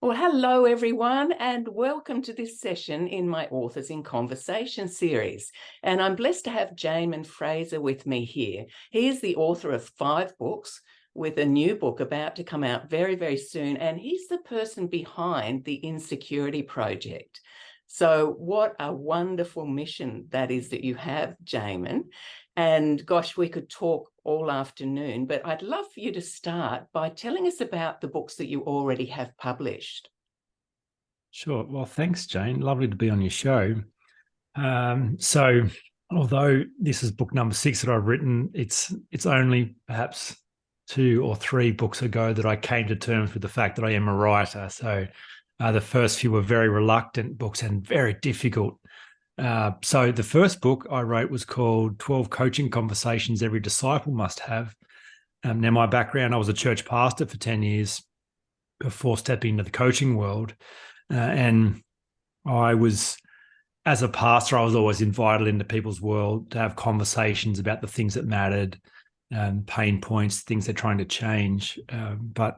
Well, hello, everyone, and welcome to this session in my Authors in Conversation series. And I'm blessed to have Jaemin Frazer with me here. He is the author of 5 books, with a new book about to come out very, very soon. And he's the person behind the Insecurity project. So what a wonderful mission that is that you have, Jaemin. And gosh, we could talk all afternoon, but I'd love for you to start by telling us about the books that you already have published. Sure. Well, thanks, Jane. Lovely to be on your show. So although this is book number 6 that I've written, it's only perhaps 2 or 3 books ago that I came to terms with the fact that I am a writer. So the first few were very reluctant books and very difficult. So the first book I wrote was called 12 Coaching Conversations Every Disciple Must Have. Now, my background, I was a church pastor for 10 years before stepping into the coaching world. And I was, as a pastor, I was always invited into people's world to have conversations about the things that mattered, pain points, things they're trying to change. But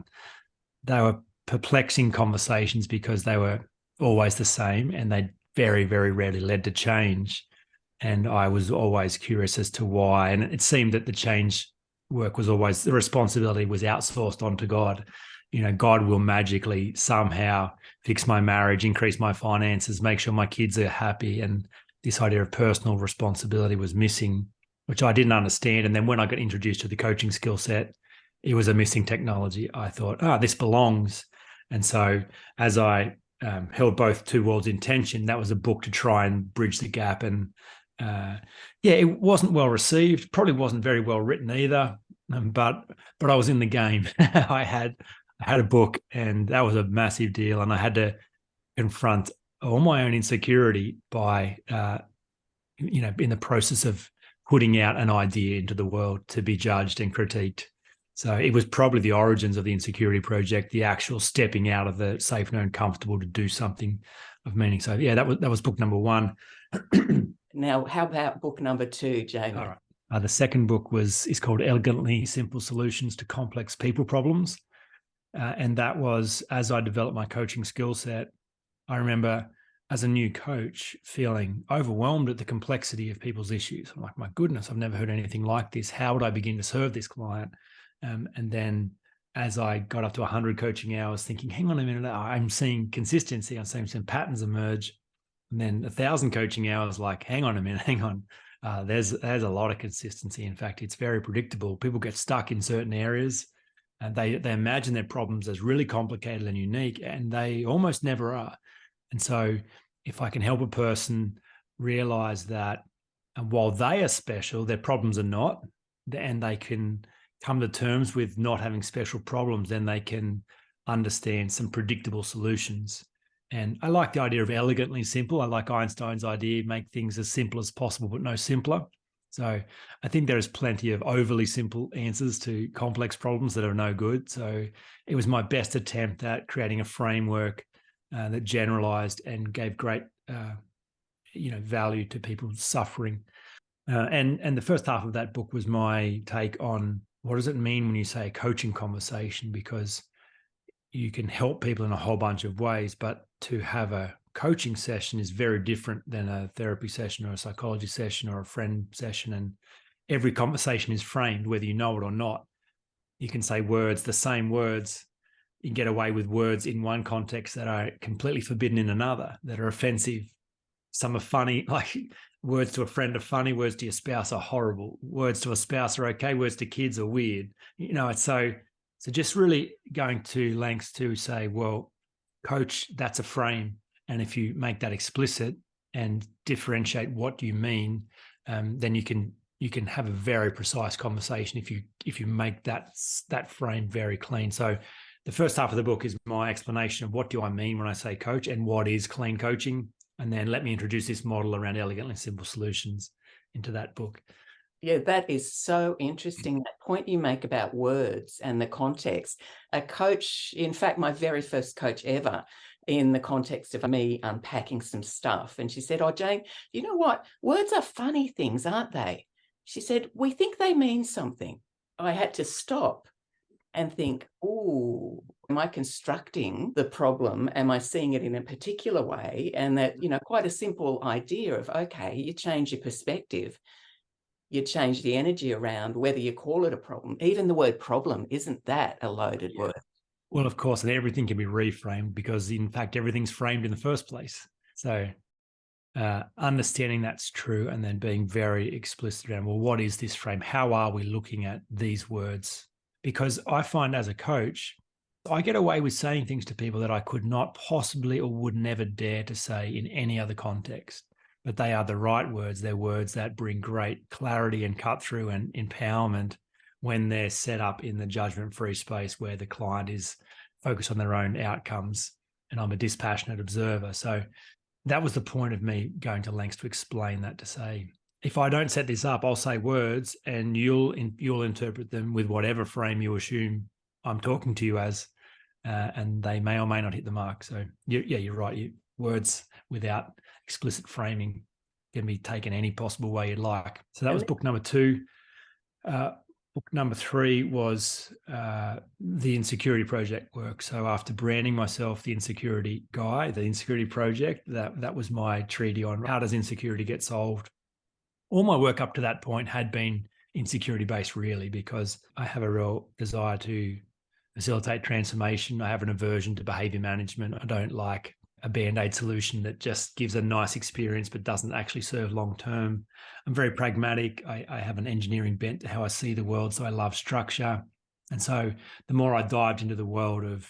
they were perplexing conversations because they were always the same and they very, very rarely led to change. And I was always curious as to why. And it seemed that the change work was always, the responsibility was outsourced onto God. You know, God will magically somehow fix my marriage, increase my finances, make sure my kids are happy. And this idea of personal responsibility was missing, which I didn't understand. And then when I got introduced to the coaching skill set, it was a missing technology. I thought, this belongs. And so as I held both two worlds in tension, that was a book to try and bridge the gap. And it wasn't well received, probably wasn't very well written either. But I was in the game. I had a book, and that was a massive deal. And I had to confront all my own insecurity by, in the process of putting out an idea into the world to be judged and critiqued. So it was probably the origins of the Insecurity project, the actual stepping out of the safe, known, comfortable to do something of meaning. So that was book number 1. Now, how about book number 2, Jaemin? All right. The second book is called Elegantly Simple Solutions to Complex People Problems. And that was, as I developed my coaching skill set, I remember as a new coach feeling overwhelmed at the complexity of people's issues. I'm like, my goodness, I've never heard anything like this. How would I begin to serve this client? And then as I got up to 100 coaching hours, thinking, hang on a minute, I'm seeing consistency. I'm seeing some patterns emerge. And then 1,000 coaching hours, like, hang on a minute, hang on. There's a lot of consistency. In fact, it's very predictable. People get stuck in certain areas. And they imagine their problems as really complicated and unique, and they almost never are. And so if I can help a person realize that while they are special, their problems are not, and they can come to terms with not having special problems, then they can understand some predictable solutions. And I like the idea of elegantly simple. I like Einstein's idea, make things as simple as possible, but no simpler. So I think there is plenty of overly simple answers to complex problems that are no good. So it was my best attempt at creating a framework that generalized and gave great, value to people suffering. And the first half of that book was my take on what does it mean when you say a coaching conversation, because you can help people in a whole bunch of ways, but to have a coaching session is very different than a therapy session or a psychology session or a friend session. And every conversation is framed, whether you know it or not. You can say words, the same words. You can get away with words in one context that are completely forbidden in another, that are offensive. Some are funny, like words to a friend are funny, words to your spouse are horrible. Words to a spouse are okay, words to kids are weird. It's so just really going to lengths to say, well, coach, that's a frame. And if you make that explicit and differentiate what you mean, then you can have a very precise conversation if you make that frame very clean. So the first half of the book is my explanation of what do I mean when I say coach and what is clean coaching. And then let me introduce this model around elegantly simple solutions into that book. Yeah, that is so interesting. That point you make about words and the context. A coach, in fact, my very first coach ever, in the context of me unpacking some stuff. And she said, oh, Jane, you know what? Words are funny things, aren't they? She said, we think they mean something. I had to stop and think, oh, Am I constructing the problem? Am I seeing it in a particular way? And that, quite a simple idea of, okay, you change your perspective, you change the energy around whether you call it a problem. Even the word problem, isn't that a loaded word? Well, of course, and everything can be reframed because, in fact, everything's framed in the first place. So understanding that's true and then being very explicit around, well, what is this frame? How are we looking at these words? Because I find as a coach, I get away with saying things to people that I could not possibly or would never dare to say in any other context. But they are the right words. They're words that bring great clarity and cut through and empowerment when they're set up in the judgment-free space where the client is focused on their own outcomes and I'm a dispassionate observer. So that was the point of me going to lengths to explain that, to say, if I don't set this up, I'll say words and you'll interpret them with whatever frame you assume I'm talking to you as, and they may or may not hit the mark. So you're right. Words without explicit framing can be taken any possible way you'd like. So that was book number 2. Book number 3 was the Insecurity Project work. So after branding myself the Insecurity guy, the Insecurity Project, that was my treatise on how does insecurity get solved. All my work up to that point had been insecurity-based, really, because I have a real desire to facilitate transformation. I have an aversion to behavior management. I don't like a Band-Aid solution that just gives a nice experience but doesn't actually serve long-term. I'm very pragmatic. I have an engineering bent to how I see the world, so I love structure. And so the more I dived into the world of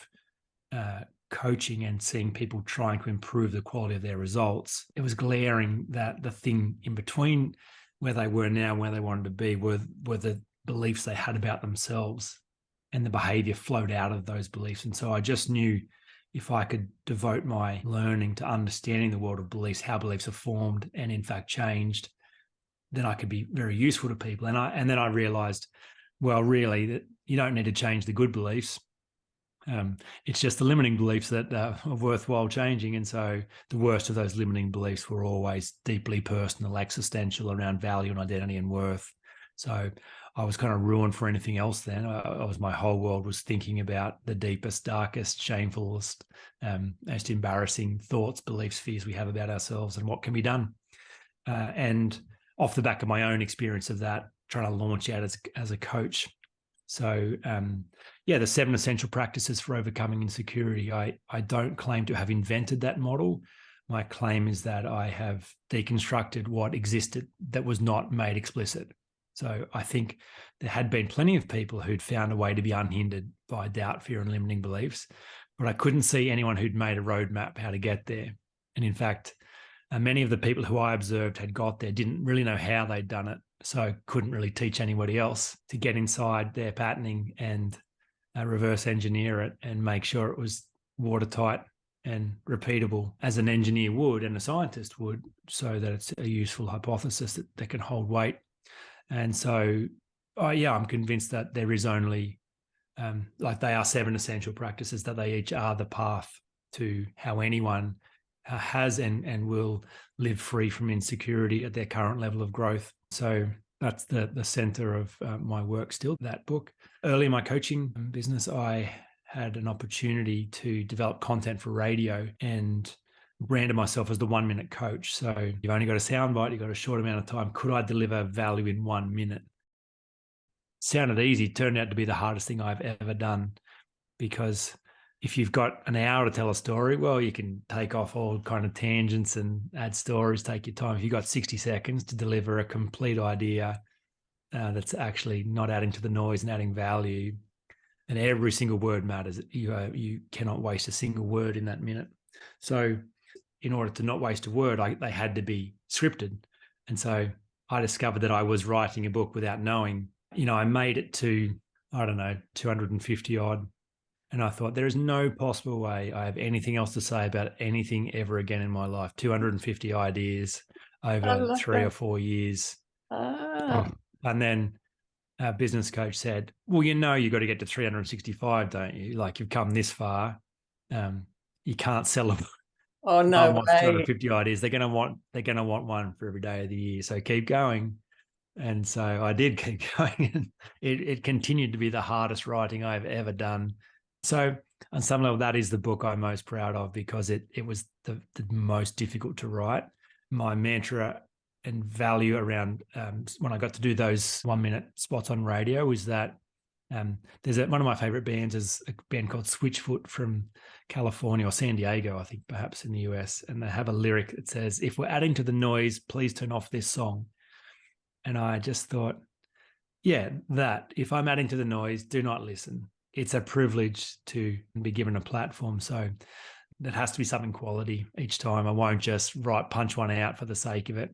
coaching and seeing people trying to improve the quality of their results, it was glaring that the thing in between where they were now and where they wanted to be were the beliefs they had about themselves, and the behavior flowed out of those beliefs. And so I just knew if I could devote my learning to understanding the world of beliefs, how beliefs are formed and in fact changed, then I could be very useful to people. And then I realized, well, really, that you don't need to change the good beliefs. It's just the limiting beliefs that are worthwhile changing. And so the worst of those limiting beliefs were always deeply personal, existential, around value and identity and worth. So I was kind of ruined for anything else then. My whole world was thinking about the deepest, darkest, shamefulest, most embarrassing thoughts, beliefs, fears we have about ourselves and what can be done. And off the back of my own experience of that, trying to launch out as a coach. So the 7 essential practices for overcoming insecurity. I don't claim to have invented that model. My claim is that I have deconstructed what existed that was not made explicit. So I think there had been plenty of people who'd found a way to be unhindered by doubt, fear, and limiting beliefs, but I couldn't see anyone who'd made a roadmap how to get there. And in fact, many of the people who I observed had got there didn't really know how they'd done it, so couldn't really teach anybody else to get inside their patterning and reverse engineer it and make sure it was watertight and repeatable as an engineer would and a scientist would, so that it's a useful hypothesis that can hold weight. And so, I'm convinced that there is only, they are 7 essential practices, that they each are the path to how anyone has and will live free from insecurity at their current level of growth. So that's the center of my work still, that book. Early in my coaching business, I had an opportunity to develop content for radio and branded myself as the 1-minute coach. So you've only got a soundbite, you've got a short amount of time. Could I deliver value in 1 minute? Sounded easy, turned out to be the hardest thing I've ever done, because if you've got an hour to tell a story, well, you can take off all kind of tangents and add stories, take your time. If you've got 60 seconds to deliver a complete idea that's actually not adding to the noise and adding value, and every single word matters. You cannot waste a single word in that minute. So in order to not waste a word, they had to be scripted. And so I discovered that I was writing a book without knowing. I made it to, 250 odd. And I thought, there is no possible way I have anything else to say about anything ever again in my life. 250 ideas over 3 or 4 years. And then our business coach said, well, you've got to get to 365, don't you? Like, you've come this far. You can't sell them. Oh, no way. Wants 250 ideas. They're going to want one for every day of the year. So keep going. And so I did keep going. And it continued to be the hardest writing I've ever done. So on some level, that is the book I'm most proud of, because it was the most difficult to write. My mantra and value around when I got to do those 1 minute spots on radio is that there's one of my favorite bands is a band called Switchfoot from California, or San Diego, I think, perhaps in the US. And they have a lyric that says, "If we're adding to the noise, please turn off this song." And I just thought, yeah, that if I'm adding to the noise, do not listen. It's a privilege to be given a platform. So that has to be something quality each time. I won't just punch one out for the sake of it.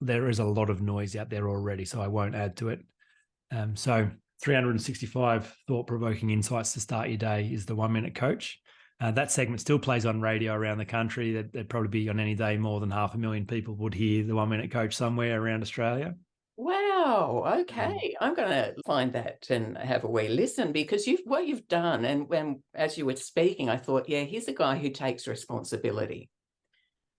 There is a lot of noise out there already, so I won't add to it. So 365 thought-provoking insights to start your day is the 1 minute coach. That segment still plays on radio around the country. There'd probably be on any day more than 500,000 people would hear the 1 minute coach somewhere around Australia. Wow. Okay. I'm going to find that and have a wee listen, because what you've done, and as you were speaking, I thought, yeah, here's a guy who takes responsibility.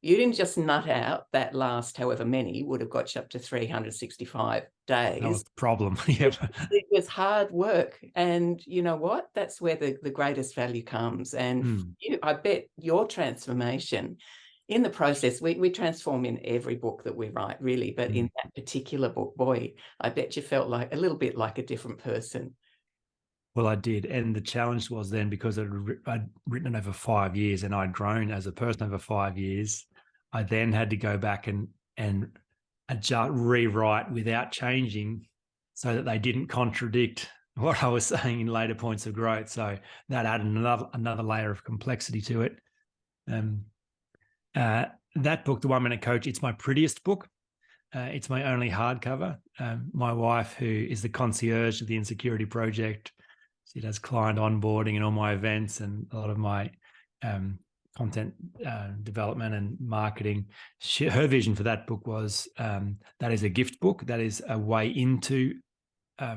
You didn't just nut out that last however many would have got you up to 365 days. That was the problem. Yeah. It was hard work. And you know what? That's where the greatest value comes. And I bet your transformation in the process, we transform in every book that we write, really. But in that particular book, boy, I bet you felt like a little bit like a different person. Well, I did. And the challenge was then, because I'd written it over 5 years and I'd grown as a person over 5 years, I then had to go back and adjust, rewrite without changing, so that they didn't contradict what I was saying in later points of growth. So that added another layer of complexity to it. That book, The 1 Minute Coach, it's my prettiest book. It's my only hardcover. My wife, who is the concierge of the Insecurity project, she does client onboarding and all my events and a lot of my content development and marketing. Her vision for that book was that is a gift book. That is a way into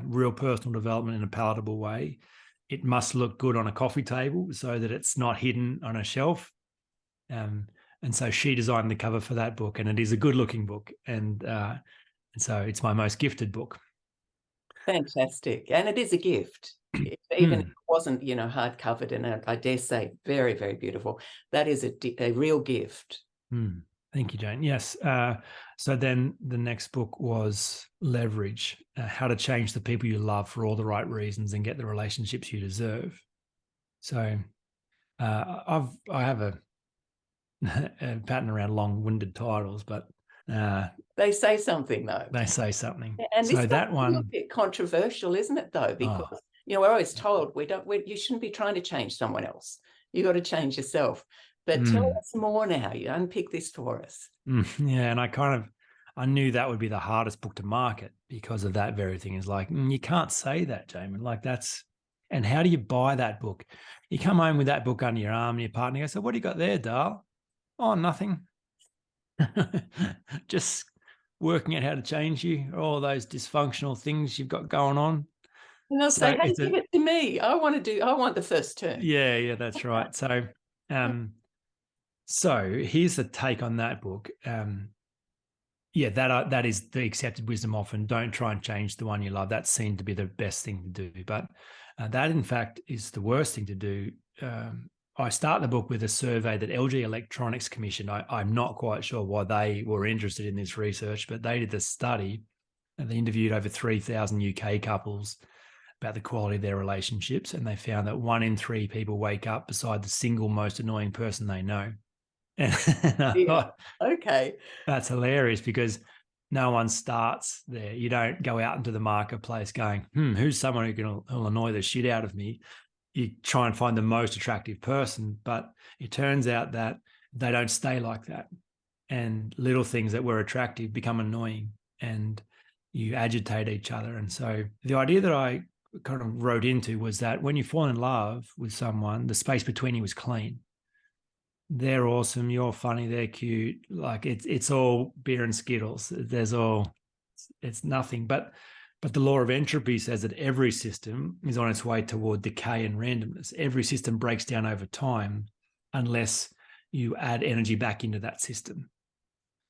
real personal development in a palatable way. It must look good on a coffee table so that it's not hidden on a shelf. And so she designed the cover for that book, and it is a good-looking book. And so it's my most gifted book. Fantastic. And it is a gift. Even if it wasn't, hard covered, and I dare say very, very beautiful. That is a real gift. Thank you, Jane. Yes. So then the next book was Leverage, How to Change the People You Love for All the Right Reasons and Get the Relationships You Deserve. So I have a pattern around long-winded titles, but they say something, though. They say something. And so this that one, a little bit controversial, isn't it, though? Because we're always told you shouldn't be trying to change someone else. You got to change yourself. But tell us more now. You unpick this for us. Yeah, and I knew that would be the hardest book to market because of that very thing. Is like, you can't say that, Jaemin. Like that's, and how do you buy that book? You come home with that book under your arm and your partner goes, "So what do you got there, Darl?" "Oh, nothing." Just working out how to change you, all those dysfunctional things you've got going on. And they'll say, "Hey, give it to me. I want the first turn." Yeah, that's right. So, so here's the take on that book. That is the accepted wisdom often. Don't try and change the one you love. That's seen to be the best thing to do. But that, in fact, is the worst thing to do. I start the book with a survey that LG Electronics commissioned. I'm not quite sure why they were interested in this research, but they did the study and they interviewed over 3,000 UK couples about the quality of their relationships. And they found that 1 in 3 people wake up beside the single most annoying person they know. And I thought, okay, that's hilarious, because no one starts there. You don't go out into the marketplace going, who's someone who'll annoy the shit out of me? You try and find the most attractive person, but it turns out that they don't stay like that. And little things that were attractive become annoying and you agitate each other. And so the idea that I kind of wrote into was that when you fall in love with someone, the space between you is clean. They're awesome. You're funny. They're cute. Like it's all beer and Skittles. It's nothing. But the law of entropy says that every system is on its way toward decay and randomness. Every system breaks down over time unless you add energy back into that system.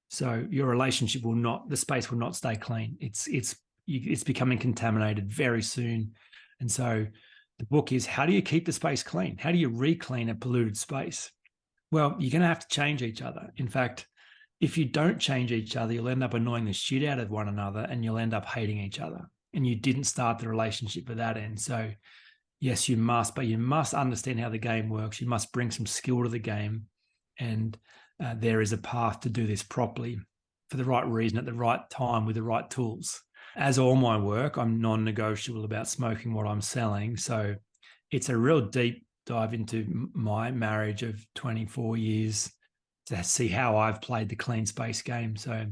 So your relationship the space will not stay clean. It's becoming contaminated very soon. And so The book is, how do you keep the space clean? How do you re-clean a polluted space? Well, you're going to have to change each other. In fact, if you don't change each other, you'll end up annoying the shit out of one another and you'll end up hating each other. And you didn't start the relationship with that end. So yes, you must, but you must understand how the game works. You must bring some skill to the game. And there is a path to do this properly for the right reason at the right time with the right tools. As all my work, I'm non-negotiable about smoking what I'm selling. So it's a real deep dive into my marriage of 24 years to see how I've played the clean space game. So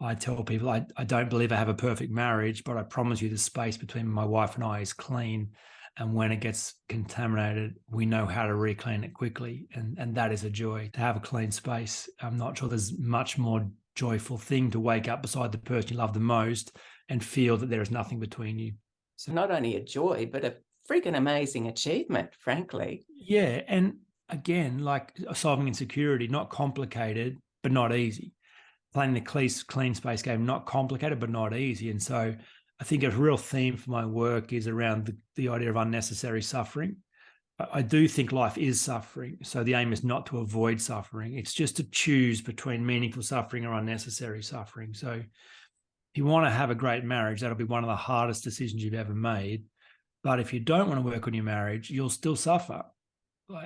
I tell people I don't believe I have a perfect marriage, but I promise you the space between my wife and I is clean. And when it gets contaminated, we know how to reclaim it quickly. And that is a joy to have a clean space. I'm not sure there's much more joyful thing to wake up beside the person you love the most and feel that there is nothing between you. So not only a joy, but a freaking amazing achievement, frankly. Yeah. And again, like solving insecurity, not complicated, but not easy. Playing the clean space game, not complicated, but not easy. And so I think a real theme for my work is around the idea of unnecessary suffering. I do think life is suffering. So the aim is not to avoid suffering. It's just to choose between meaningful suffering or unnecessary suffering. So if you want to have a great marriage, that'll be one of the hardest decisions you've ever made. But if you don't want to work on your marriage, you'll still suffer.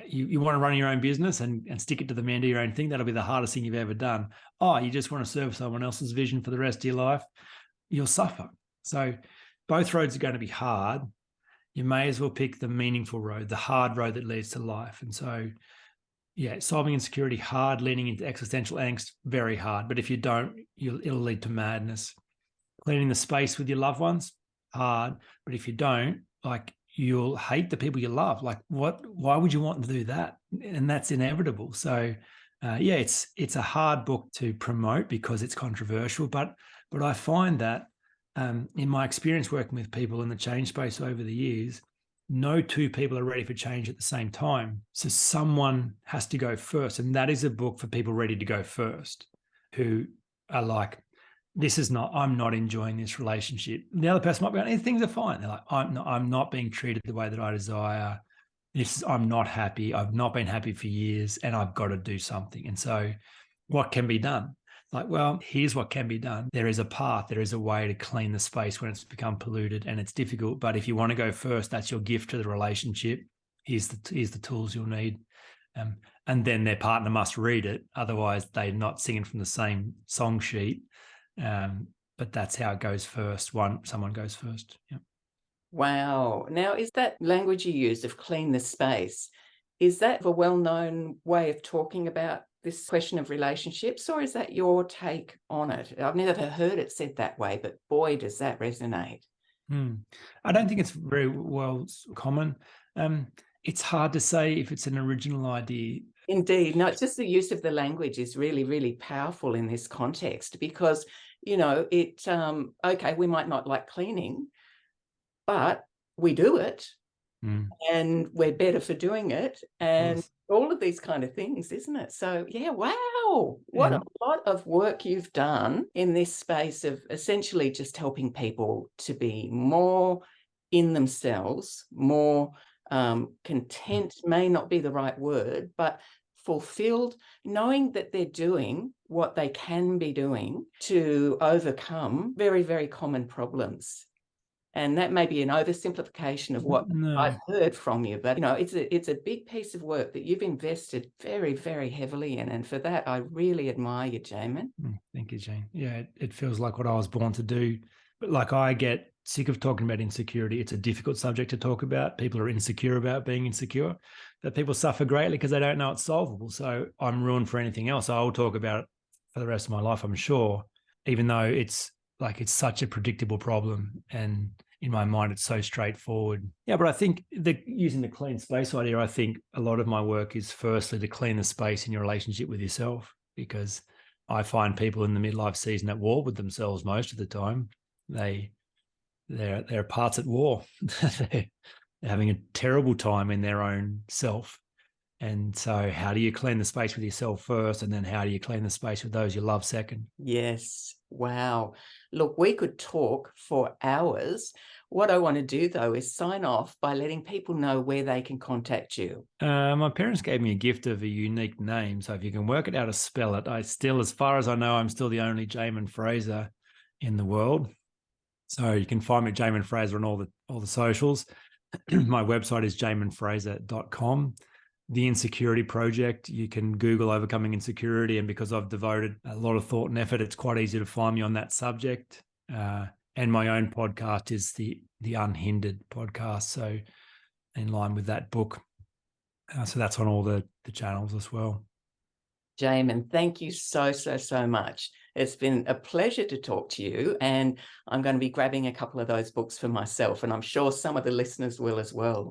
You want to run your own business and stick it to the man, do your own thing. That'll be the hardest thing you've ever done. Oh, you just want to serve someone else's vision for the rest of your life. You'll suffer. So both roads are going to be hard. You may as well pick the meaningful road, the hard road that leads to life. And so, yeah, solving insecurity, hard, leaning into existential angst, very hard. But if you don't, it'll lead to madness. Cleaning the space with your loved ones, hard. But if you don't, you'll hate the people you love. Why would you want to do that? And that's inevitable. So it's a hard book to promote because it's controversial, but I find that in my experience working with people in the change space over the years, no two people are ready for change at the same time. So someone has to go first. And that is a book for people ready to go first, who are like, I'm not enjoying this relationship. The other person might be like, things are fine. They're like, I'm not being treated the way that I desire. I'm not happy. I've not been happy for years and I've got to do something. And so what can be done? Here's what can be done. There is a path. There is a way to clean the space when it's become polluted, and it's difficult. But if you want to go first, that's your gift to the relationship. Here's the tools you'll need. And then their partner must read it. Otherwise, they're not singing from the same song sheet. But that's how it goes first. Someone goes first. Yeah. Wow. Now, is that language you use of clean the space, is that a well-known way of talking about this question of relationships, or is that your take on it? I've never heard it said that way, but boy, does that resonate. I don't think it's very well common. It's hard to say if it's an original idea. Indeed. No, it's just the use of the language is really, really powerful in this context because, okay, we might not like cleaning, but we do it and we're better for doing it. And yes, all of these kind of things, isn't it? So, yeah, wow. What a lot of work you've done in this space of essentially just helping people to be more in themselves, more content may not be the right word, but fulfilled, knowing that they're doing what they can be doing to overcome very, very common problems. And that may be an oversimplification of what I've heard from you, but it's a big piece of work that you've invested very, very heavily in. And for that, I really admire you, Jaemin. Thank you, Jane. Yeah, it feels like what I was born to do. But I get sick of talking about insecurity. It's a difficult subject to talk about. People are insecure about being insecure. That people suffer greatly because they don't know it's solvable. So I'm ruined for anything else. I'll talk about it for the rest of my life, I'm sure, even though it's such a predictable problem. And in my mind, it's so straightforward. Yeah, but I think using the clean space idea, I think a lot of my work is firstly to clean the space in your relationship with yourself, because I find people in the midlife season at war with themselves most of the time. They're parts at war. They're having a terrible time in their own self. And so how do you clean the space with yourself first? And then how do you clean the space with those you love second? Yes. Wow. Look, we could talk for hours. What I want to do, though, is sign off by letting people know where they can contact you. My parents gave me a gift of a unique name. So if you can work it out to spell it, as far as I know, I'm still the only Jaemin Frazer in the world. So you can find me at Jaemin Frazer on all the socials. My website is jaeminfrazer.com. The Insecurity Project, you can Google Overcoming Insecurity. And because I've devoted a lot of thought and effort, it's quite easy to find me on that subject. And my own podcast is the Unhindered podcast. So in line with that book. So that's on all the channels as well. Jaemin, thank you so much. It's been a pleasure to talk to you, and I'm going to be grabbing a couple of those books for myself, and I'm sure some of the listeners will as well.